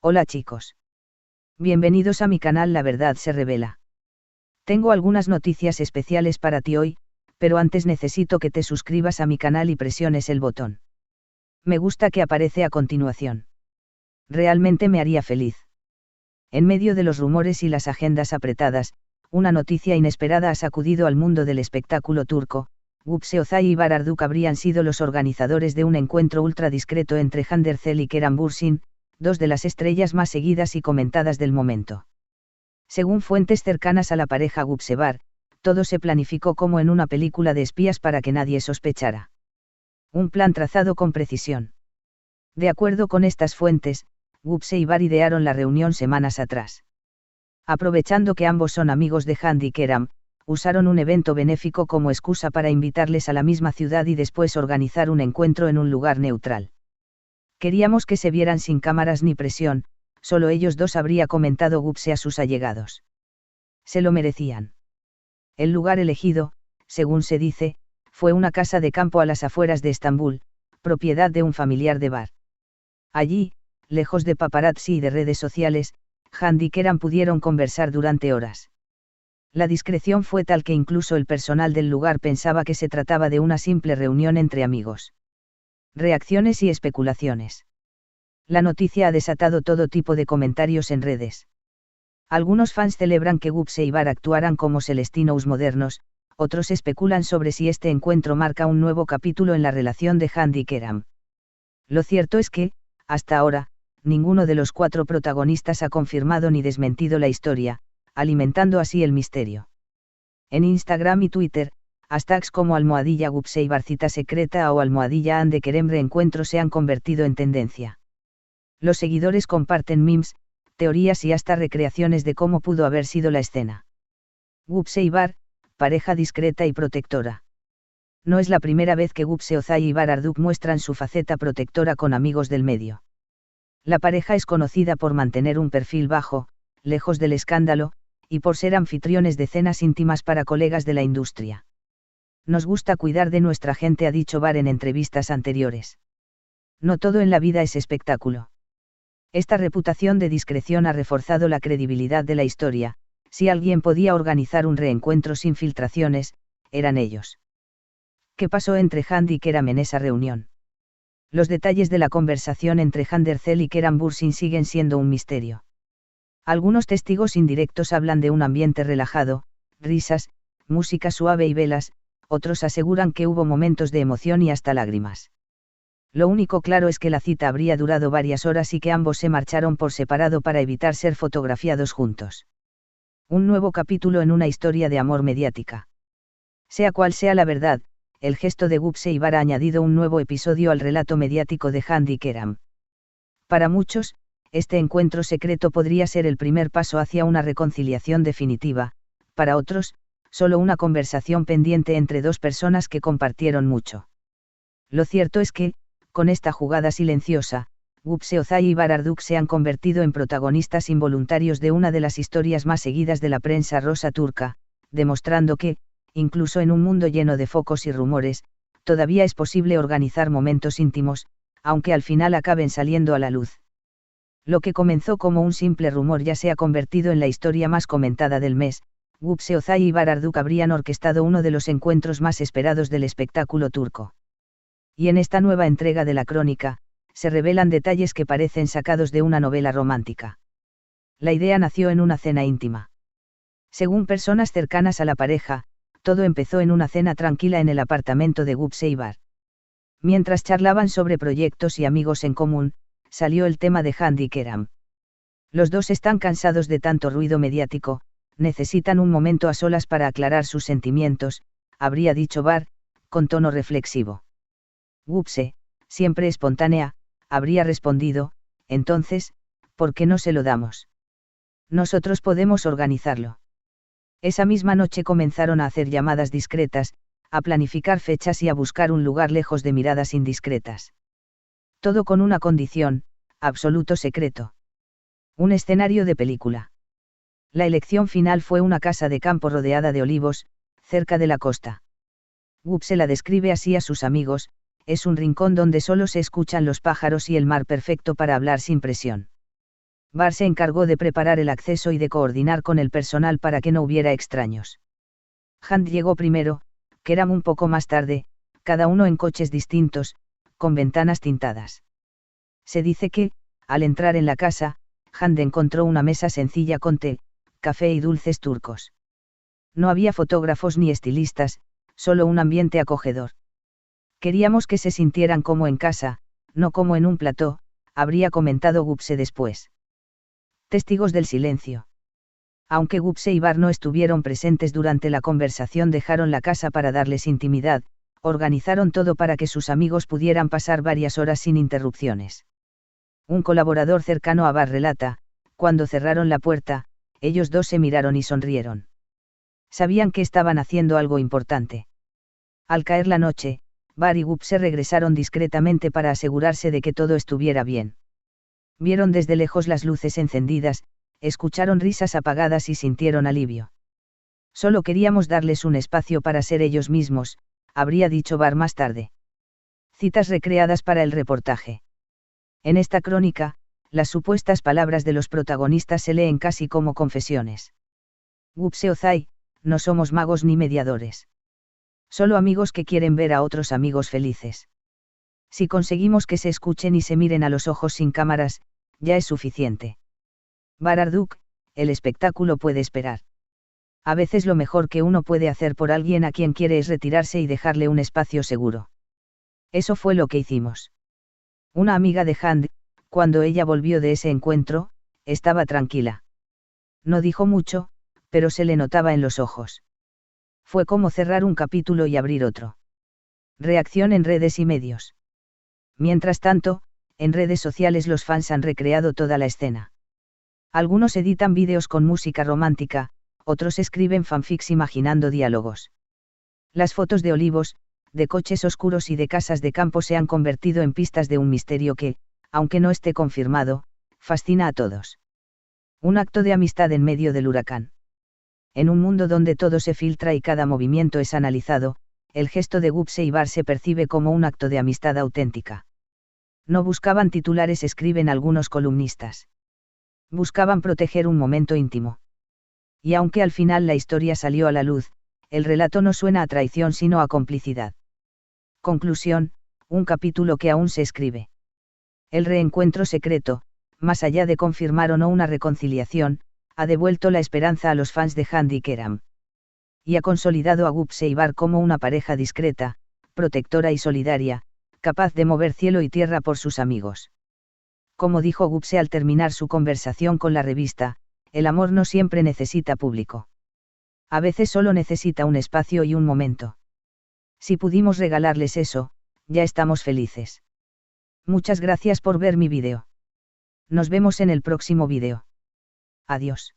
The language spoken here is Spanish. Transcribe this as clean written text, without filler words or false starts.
Hola chicos. Bienvenidos a mi canal La Verdad se revela. Tengo algunas noticias especiales para ti hoy, pero antes necesito que te suscribas a mi canal y presiones el botón me gusta que aparece a continuación. Realmente me haría feliz. En medio de los rumores y las agendas apretadas, una noticia inesperada ha sacudido al mundo del espectáculo turco. Gupse Özay y Ibar Arduk habrían sido los organizadores de un encuentro ultra discreto entre Hande Erçel y Kerem Bürsin, dos de las estrellas más seguidas y comentadas del momento. Según fuentes cercanas a la pareja Gupse-Bar, todo se planificó como en una película de espías para que nadie sospechara. Un plan trazado con precisión. De acuerdo con estas fuentes, Gupse y Bar idearon la reunión semanas atrás. Aprovechando que ambos son amigos de Hande y Kerem, usaron un evento benéfico como excusa para invitarles a la misma ciudad y después organizar un encuentro en un lugar neutral. Queríamos que se vieran sin cámaras ni presión, solo ellos dos, habría comentado Gupse a sus allegados. Se lo merecían. El lugar elegido, según se dice, fue una casa de campo a las afueras de Estambul, propiedad de un familiar de Bar. Allí, lejos de paparazzi y de redes sociales, Hande y Kerem pudieron conversar durante horas. La discreción fue tal que incluso el personal del lugar pensaba que se trataba de una simple reunión entre amigos. Reacciones y especulaciones. La noticia ha desatado todo tipo de comentarios en redes. Algunos fans celebran que Gupse y Bar actuaran como Celestinos modernos, otros especulan sobre si este encuentro marca un nuevo capítulo en la relación de Hande y Kerem. Lo cierto es que, hasta ahora, ninguno de los cuatro protagonistas ha confirmado ni desmentido la historia, alimentando así el misterio. En Instagram y Twitter, hashtags como #Gupse y Bar cita secreta o #Hande Kerem reencuentro se han convertido en tendencia. Los seguidores comparten memes, teorías y hasta recreaciones de cómo pudo haber sido la escena. Gupse y Bar, pareja discreta y protectora. No es la primera vez que Gupse Özay y Ibar Arduk muestran su faceta protectora con amigos del medio. La pareja es conocida por mantener un perfil bajo, lejos del escándalo, y por ser anfitriones de cenas íntimas para colegas de la industria. Nos gusta cuidar de nuestra gente, ha dicho Bar en entrevistas anteriores. No todo en la vida es espectáculo. Esta reputación de discreción ha reforzado la credibilidad de la historia. Si alguien podía organizar un reencuentro sin filtraciones, eran ellos. ¿Qué pasó entre Hande y Kerem en esa reunión? Los detalles de la conversación entre Hande Erçel y Kerem Bürsin siguen siendo un misterio. Algunos testigos indirectos hablan de un ambiente relajado, risas, música suave y velas, otros aseguran que hubo momentos de emoción y hasta lágrimas. Lo único claro es que la cita habría durado varias horas y que ambos se marcharon por separado para evitar ser fotografiados juntos. Un nuevo capítulo en una historia de amor mediática. Sea cual sea la verdad, el gesto de Gupse y Bar ha añadido un nuevo episodio al relato mediático de Hande y Kerem. Para muchos, este encuentro secreto podría ser el primer paso hacia una reconciliación definitiva, para otros, solo una conversación pendiente entre dos personas que compartieron mucho. Lo cierto es que, con esta jugada silenciosa, Gupse Özay y Ibar Arduk se han convertido en protagonistas involuntarios de una de las historias más seguidas de la prensa rosa turca, demostrando que, incluso en un mundo lleno de focos y rumores, todavía es posible organizar momentos íntimos, aunque al final acaben saliendo a la luz. Lo que comenzó como un simple rumor ya se ha convertido en la historia más comentada del mes. Gupse Özay y Ibar Arduk habrían orquestado uno de los encuentros más esperados del espectáculo turco. Y en esta nueva entrega de la crónica, se revelan detalles que parecen sacados de una novela romántica. La idea nació en una cena íntima. Según personas cercanas a la pareja, todo empezó en una cena tranquila en el apartamento de Gupse y Bar. Mientras charlaban sobre proyectos y amigos en común, salió el tema de Hande y Kerem. Los dos están cansados de tanto ruido mediático, necesitan un momento a solas para aclarar sus sentimientos, habría dicho Bar, con tono reflexivo. Gupse, siempre espontánea, habría respondido, entonces, ¿por qué no se lo damos? Nosotros podemos organizarlo. Esa misma noche comenzaron a hacer llamadas discretas, a planificar fechas y a buscar un lugar lejos de miradas indiscretas. Todo con una condición, absoluto secreto. Un escenario de película. La elección final fue una casa de campo rodeada de olivos, cerca de la costa. Gupse la describe así a sus amigos: es un rincón donde solo se escuchan los pájaros y el mar, perfecto para hablar sin presión. Bar se encargó de preparar el acceso y de coordinar con el personal para que no hubiera extraños. Hand llegó primero, Keram un poco más tarde, cada uno en coches distintos, con ventanas tintadas. Se dice que, al entrar en la casa, Hand encontró una mesa sencilla con té, café y dulces turcos. No había fotógrafos ni estilistas, solo un ambiente acogedor. Queríamos que se sintieran como en casa, no como en un plató, habría comentado Gupse después. Testigos del silencio. Aunque Gupse y Bar no estuvieron presentes durante la conversación, dejaron la casa para darles intimidad, organizaron todo para que sus amigos pudieran pasar varias horas sin interrupciones. Un colaborador cercano a Bar relata, cuando cerraron la puerta, ellos dos se miraron y sonrieron. Sabían que estaban haciendo algo importante. Al caer la noche, Bar y Gupse regresaron discretamente para asegurarse de que todo estuviera bien. Vieron desde lejos las luces encendidas, escucharon risas apagadas y sintieron alivio. Solo queríamos darles un espacio para ser ellos mismos, habría dicho Bar más tarde. Citas recreadas para el reportaje. En esta crónica, las supuestas palabras de los protagonistas se leen casi como confesiones. Gupse Ozay, no somos magos ni mediadores. Solo amigos que quieren ver a otros amigos felices. Si conseguimos que se escuchen y se miren a los ojos sin cámaras, ya es suficiente. Bar Arduk, el espectáculo puede esperar. A veces lo mejor que uno puede hacer por alguien a quien quiere es retirarse y dejarle un espacio seguro. Eso fue lo que hicimos. Una amiga de Hand, cuando ella volvió de ese encuentro, estaba tranquila. No dijo mucho, pero se le notaba en los ojos. Fue como cerrar un capítulo y abrir otro. Reacción en redes y medios. Mientras tanto, en redes sociales los fans han recreado toda la escena. Algunos editan vídeos con música romántica, otros escriben fanfics imaginando diálogos. Las fotos de olivos, de coches oscuros y de casas de campo se han convertido en pistas de un misterio que, aunque no esté confirmado, fascina a todos. Un acto de amistad en medio del huracán. En un mundo donde todo se filtra y cada movimiento es analizado, el gesto de Gupse y Bar se percibe como un acto de amistad auténtica. No buscaban titulares, escriben algunos columnistas. Buscaban proteger un momento íntimo. Y aunque al final la historia salió a la luz, el relato no suena a traición sino a complicidad. Conclusión, un capítulo que aún se escribe. El reencuentro secreto, más allá de confirmar o no una reconciliación, ha devuelto la esperanza a los fans de Hand y Keram. Y ha consolidado a Gupse y Bar como una pareja discreta, protectora y solidaria, capaz de mover cielo y tierra por sus amigos. Como dijo Gupse al terminar su conversación con la revista, el amor no siempre necesita público. A veces solo necesita un espacio y un momento. Si pudimos regalarles eso, ya estamos felices. Muchas gracias por ver mi vídeo. Nos vemos en el próximo vídeo. Adiós.